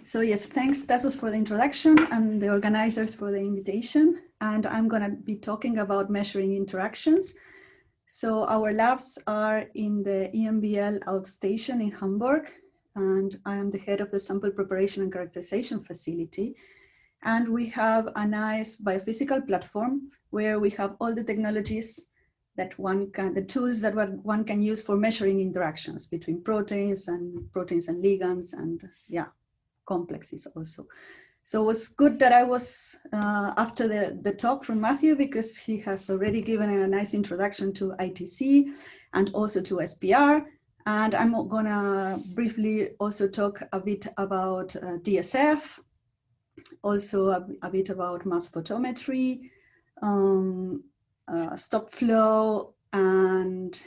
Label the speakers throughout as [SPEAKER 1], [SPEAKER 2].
[SPEAKER 1] So yes, thanks Tassos for the introduction and the organizers for the invitation. And I'm going to be talking about measuring interactions. So our labs are in the EMBL outstation in Hamburg, and I am the head of the sample preparation and characterization facility. And we have a nice biophysical platform where we have all the technologies that the tools that one can use for measuring interactions between proteins and ligands and complexes also. So it was good that I was after the talk from Matthew, because he has already given a nice introduction to ITC and also to SPR. And I'm gonna briefly also talk a bit about DSF, also a bit about mass photometry, stop flow, and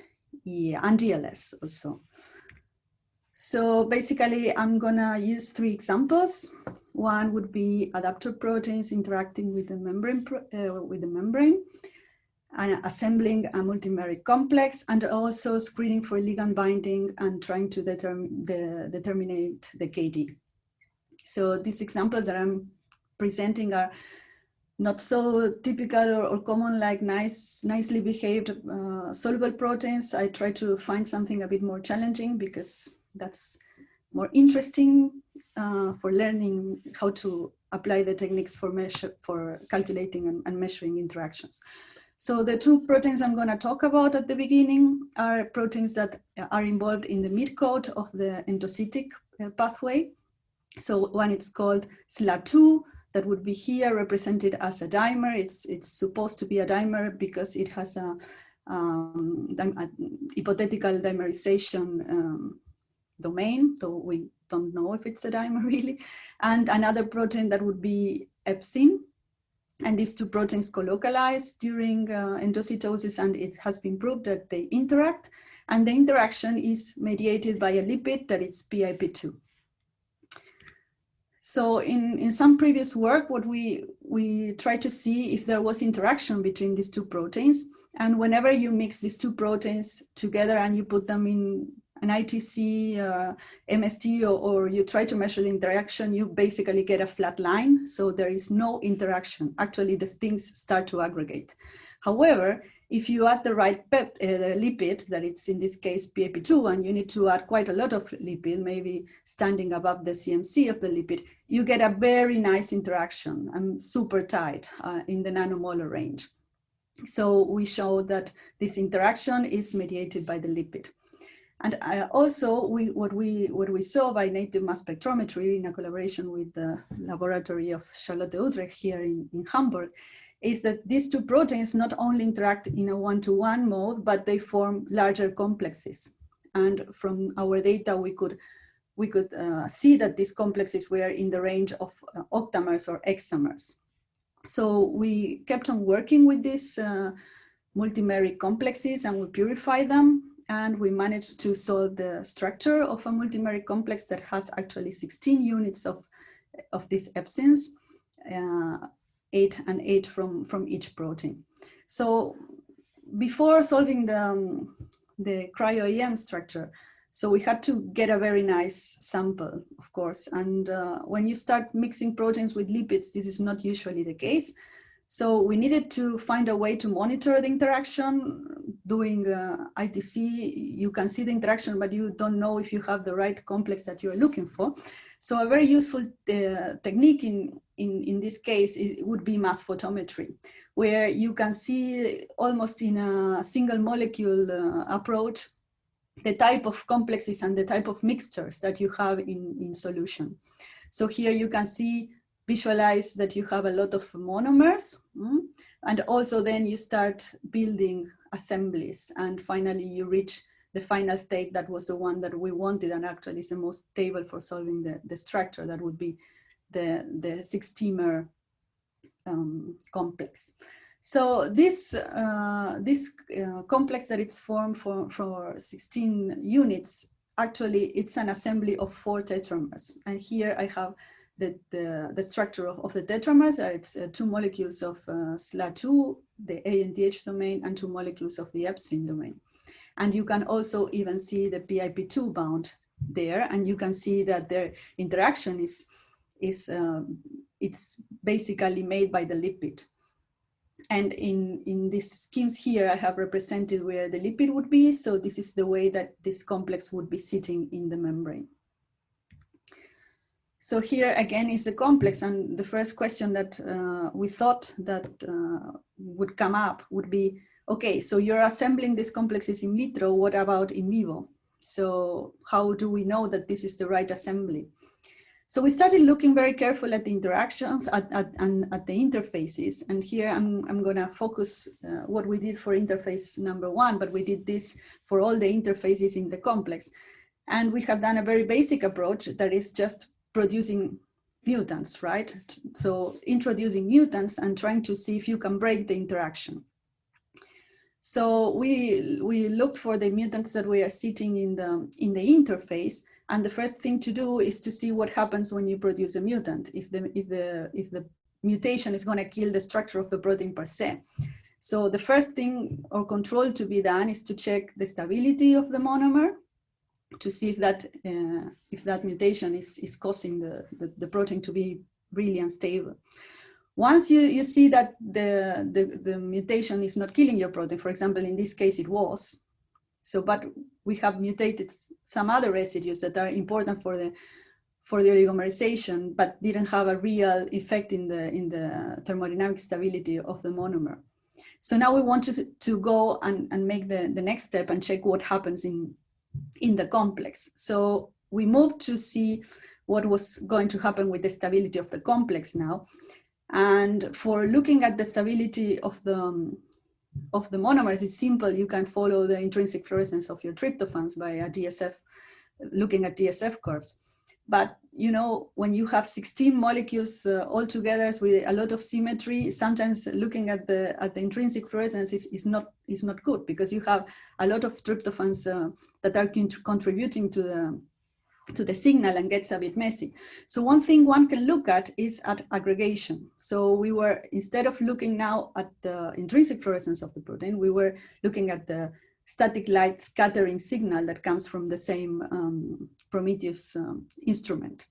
[SPEAKER 1] DLS also. So basically, I'm gonna use three examples. One would be adapter proteins interacting with the membrane, and assembling a multimeric complex, and also screening for ligand binding and trying to determine the KD. So these examples that I'm presenting are not so typical or common, like nicely behaved soluble proteins. I try to find something a bit more challenging because that's more interesting for learning how to apply the techniques for calculating and measuring interactions. So the two proteins I'm going to talk about at the beginning are proteins that are involved in the midcoat of the endocytic pathway. So one is called SLA2, that would be here represented as a dimer. It's supposed to be a dimer because it has a hypothetical dimerization domain, though we don't know if it's a dimer really. And another protein that would be epsin. And these two proteins co-localize during endocytosis, and it has been proved that they interact. And the interaction is mediated by a lipid that is PIP2. So in some previous work, what we tried to see if there was interaction between these two proteins. And whenever you mix these two proteins together and you put them in an ITC, MST, or you try to measure the interaction, you basically get a flat line. So there is no interaction. Actually, the things start to aggregate. However, if you add the right lipid, that it's in this case PAP2, and you need to add quite a lot of lipid, maybe standing above the CMC of the lipid, you get a very nice interaction and super tight in the nanomolar range. So we show that this interaction is mediated by the lipid. And also, what we saw by native mass spectrometry in a collaboration with the laboratory of Charlotte Utrecht here in Hamburg, is that these two proteins not only interact in a one-to-one mode, but they form larger complexes. And from our data, we could see that these complexes were in the range of octamers or hexamers. So we kept on working with these multimeric complexes, and we purified them. And we managed to solve the structure of a multimeric complex that has actually 16 units of these epsins, 8 and 8 from each protein. So before solving the cryo-EM structure, so we had to get a very nice sample, of course. And when you start mixing proteins with lipids, this is not usually the case. So we needed to find a way to monitor the interaction. Doing ITC, you can see the interaction, but you don't know if you have the right complex that you're looking for. So a very useful technique in this case would be mass photometry, where you can see almost in a single molecule approach the type of complexes and the type of mixtures that you have in solution. So here you can visualize that you have a lot of monomers, and also then you start building assemblies, and finally you reach the final state that was the one that we wanted, and actually is the most stable for solving the structure. That would be the 6-temer complex. So this complex that it's formed for 16 units, actually it's an assembly of 4 tetramers. And here I have the structure of the tetramers. It's 2 molecules of SLA2, the ANTH domain, and 2 molecules of the epsin domain. And you can also even see the PIP2 bound there, and you can see that their interaction is it's basically made by the lipid. And in these schemes here, I have represented where the lipid would be. So this is the way that this complex would be sitting in the membrane. So here again is the complex, and the first question that we thought that would come up would be, okay, so you're assembling these complexes in vitro, what about in vivo? So how do we know that this is the right assembly? So we started looking very carefully at the interactions and at the interfaces. And here I'm gonna focus what we did for interface number 1, but we did this for all the interfaces in the complex. And we have done a very basic approach that is just producing mutants, right? So introducing mutants and trying to see if you can break the interaction. So we looked for the mutants that we are sitting in the interface, and the first thing to do is to see what happens when you produce a mutant, if the mutation is going to kill the structure of the protein per se. So the first thing or control to be done is to check the stability of the monomer, to see if that mutation is causing the protein to be really unstable. Once you see that the mutation is not killing your protein, for example, in this case it was, so but we have mutated some other residues that are important for the oligomerization, but didn't have a real effect in the thermodynamic stability of the monomer. So now we want to go and make the next step and check what happens in the complex. So we moved to see what was going to happen with the stability of the complex now. And for looking at the stability of the monomers, it's simple. You can follow the intrinsic fluorescence of your tryptophans by a DSF, looking at DSF curves. But you know, when you have 16 molecules all together with a lot of symmetry, sometimes looking at the intrinsic fluorescence is not good, because you have a lot of tryptophans that are contributing to the signal and gets a bit messy. So one thing one can look at is at aggregation. So we were, instead of looking now at the intrinsic fluorescence of the protein, we were looking at the static light scattering signal that comes from the same Prometheus instrument.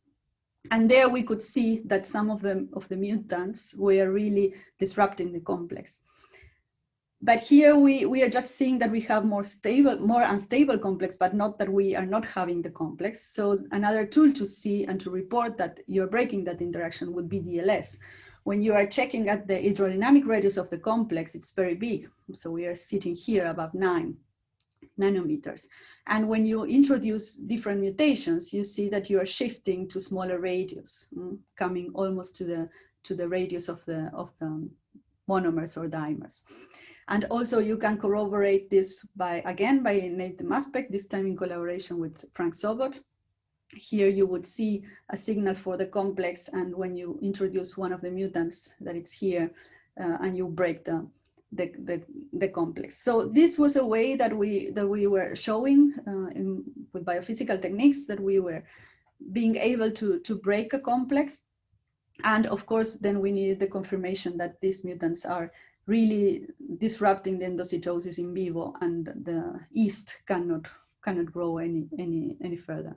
[SPEAKER 1] And there we could see that some of the mutants were really disrupting the complex. But here we are just seeing that we have more unstable complex, but not that we are not having the complex. So another tool to see and to report that you're breaking that interaction would be DLS. When you are checking at the hydrodynamic radius of the complex, it's very big. So we are sitting here above 9 nanometers. And when you introduce different mutations, you see that you are shifting to smaller radius, coming almost to the radius of the monomers or dimers. And also you can corroborate this by innate mass spec, this time in collaboration with Frank Sobot. Here you would see a signal for the complex, and when you introduce one of the mutants that it's here, and you break the complex. So this was a way that we were showing with biophysical techniques that we were being able to break a complex. And of course, then we needed the confirmation that these mutants are really disrupting the endocytosis in vivo, and the yeast cannot grow any further.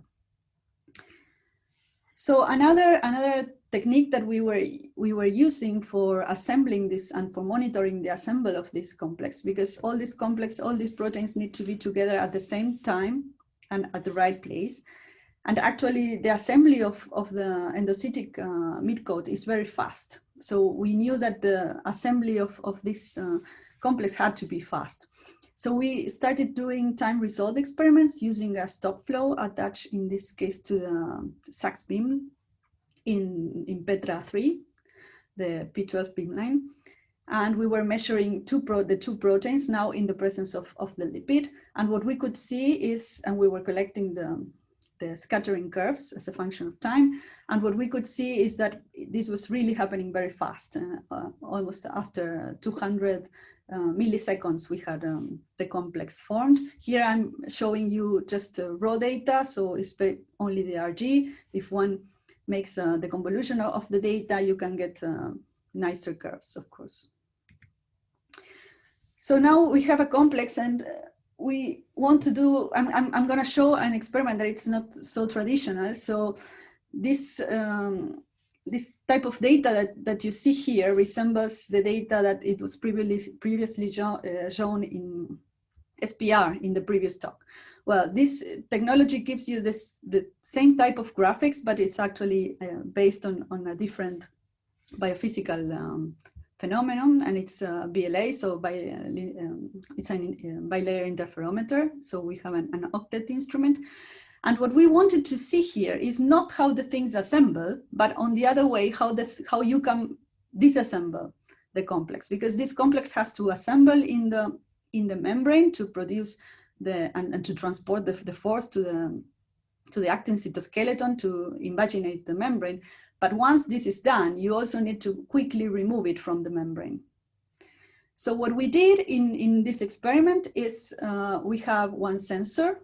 [SPEAKER 1] So another technique that we were using for assembling this and for monitoring the assembly of this complex, because all these proteins need to be together at the same time and at the right place. And actually the assembly of the endocytic midcoat is very fast. So we knew that the assembly of this complex had to be fast. So we started doing time resolved experiments using a stop flow attached, in this case, to the SAXS beam in Petra 3, the P12 beam line. And we were measuring the two proteins now in the presence of the lipid. And what we could see is, and we were collecting the scattering curves as a function of time. And what we could see is that this was really happening very fast. Almost after 200 milliseconds, we had the complex formed. Here I'm showing you just raw data, so it's only the RG. If one makes the convolution of the data, you can get nicer curves, of course. So now we have a complex, and we want to do, I'm going to show an experiment that it's not so traditional. So this this type of data that you see here resembles the data that it was previously shown in SPR in the previous talk. Well, this technology gives you the same type of graphics, but it's actually based on a different biophysical phenomenon, and it's BLA, so it's a bilayer interferometer. So we have an octet instrument. And what we wanted to see here is not how the things assemble, but on the other way, how you can disassemble the complex, because this complex has to assemble in the membrane to produce and to transport the force to the actin cytoskeleton to invaginate the membrane. But once this is done, you also need to quickly remove it from the membrane. So what we did in this experiment is we have one sensor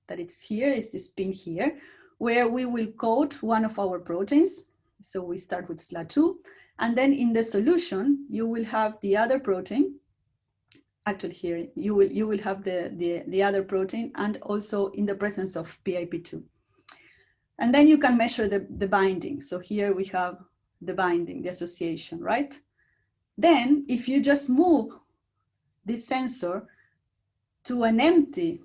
[SPEAKER 1] that it's here, is this pin here, where we will coat one of our proteins. So we start with SLA2, and then in the solution, you will have the other protein. Actually here, you will have the other protein, and also in the presence of PIP2. And then you can measure the binding. So here we have the binding, the association, right? Then if you just move this sensor to an empty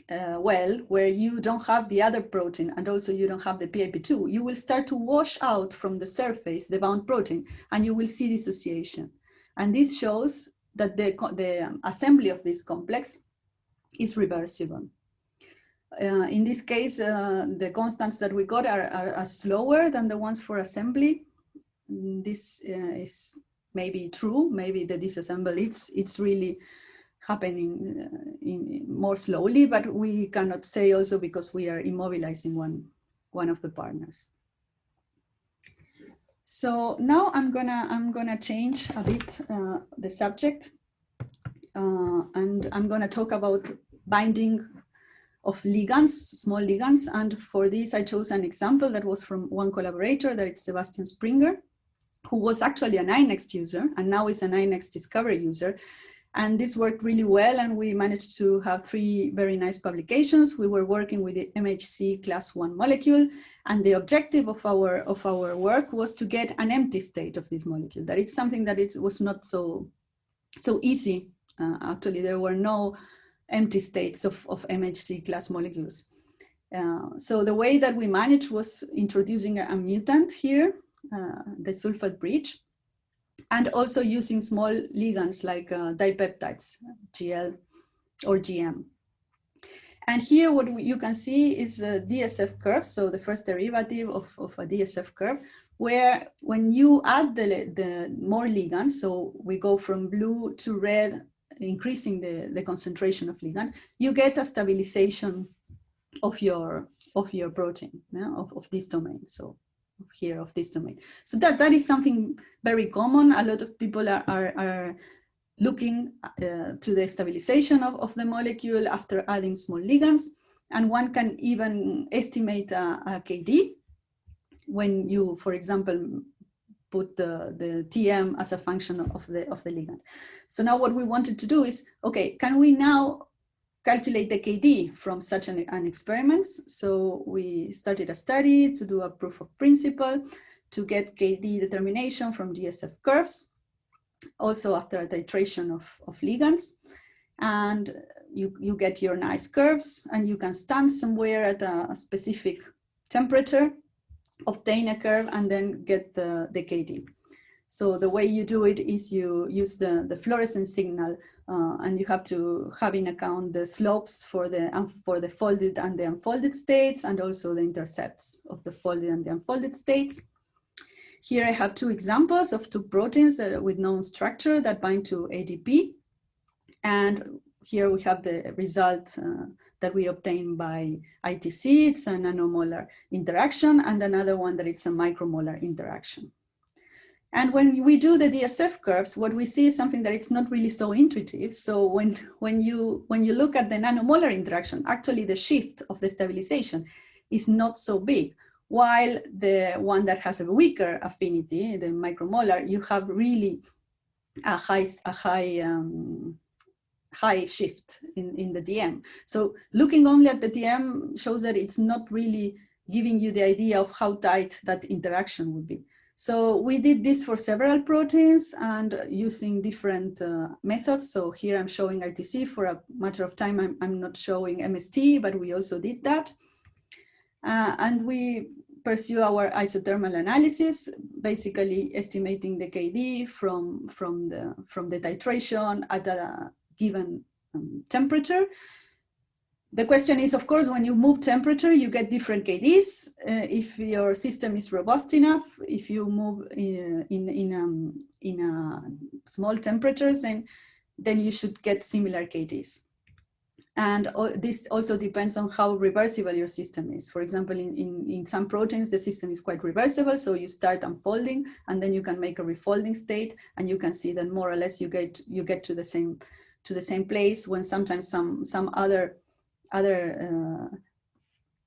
[SPEAKER 1] well, where you don't have the other protein and also you don't have the PIP2, you will start to wash out from the surface the bound protein, and you will see dissociation. And this shows that the assembly of this complex is reversible. In this case, the constants that we got are slower than the ones for assembly. This is maybe true, maybe the disassembly, it's really happening more slowly, but we cannot say also because we are immobilizing one of the partners. So now I'm gonna change a bit the subject, and I'm gonna talk about binding of ligands, small ligands. And for this, I chose an example that was from one collaborator, that it's Sebastian Springer, who was actually an iNext user and now is an iNext Discovery user. And this worked really well, and we managed to have 3 very nice publications. We were working with the MHC class 1 molecule, and the objective of our work was to get an empty state of this molecule. That it's something that it was not so easy. Actually, there were no empty states of MHC class molecules. So the way that we managed was introducing a mutant here, the sulfate bridge, and also using small ligands like dipeptides, GL or GM. And here what you can see is a DSF curve, so the first derivative of a DSF curve, where when you add the more ligands, so we go from blue to red, increasing the concentration of ligand, you get a stabilization of your protein, yeah, of this domain. So here of this domain. So that is something very common. A lot of people are looking to the stabilization of the molecule after adding small ligands. And one can even estimate a KD when you, for example, put the TM as a function of the ligand. So now what we wanted to do is, okay, can we now calculate the KD from such an experiment? So we started a study to do a proof of principle to get KD determination from DSF curves, also after a titration of ligands. And you get your nice curves, and you can stand somewhere at a specific temperature, obtain a curve, and then get the KD. So the way you do it is you use the fluorescence signal, and you have to have in account the slopes for the folded and the unfolded states, and also the intercepts of the folded and the unfolded states. Here I have 2 examples of 2 proteins with known structure that bind to ADP. And here we have the result that we obtain by ITC. It's a nanomolar interaction, and another one that it's a micromolar interaction. And when we do the DSF curves, what we see is something that it's not really so intuitive. So when you look at the nanomolar interaction, actually the shift of the stabilization is not so big. While the one that has a weaker affinity, the micromolar, you have really a high shift in the DM. So looking only at the DM shows that it's not really giving you the idea of how tight that interaction would be. So we did this for several proteins and using different methods. So here I'm showing ITC. For a matter of time, I'm not showing MST, but we also did that. And we pursue our isothermal analysis, basically estimating the KD from the titration at a given temperature. The question is, of course, when you move temperature, you get different KDs. If your system is robust enough, if you move in small temperatures, then you should get similar KDs. And this also depends on how reversible your system is. For example, in some proteins, the system is quite reversible. So you start unfolding, and then you can make a refolding state, and you can see that more or less you get to the same place, when sometimes some other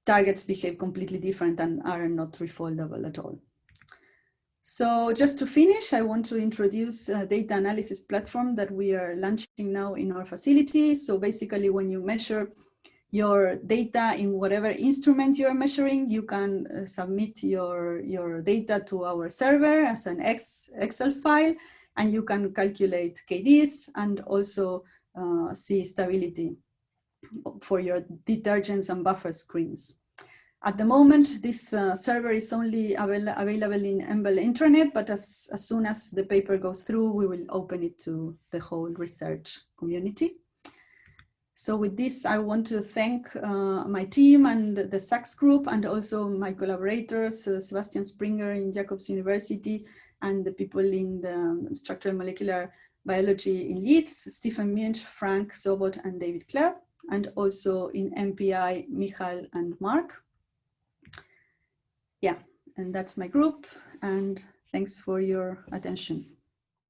[SPEAKER 1] targets behave completely different and are not refoldable at all. So just to finish, I want to introduce a data analysis platform that we are launching now in our facility. So basically, when you measure your data in whatever instrument you're measuring, you can submit your data to our server as an Excel file, and you can calculate KDs and also see stability for your detergents and buffer screens. At the moment, this server is only available in EMBL intranet, but as soon as the paper goes through, we will open it to the whole research community. So with this, I want to thank my team and the SAXS group, and also my collaborators, Sebastian Springer in Jacobs University, and the people in the structural molecular biology in Leeds, Stephen Munch, Frank Sobot, and David Clare, and also in MPI, Michal and Mark. Yeah, and that's my group, and thanks for your attention.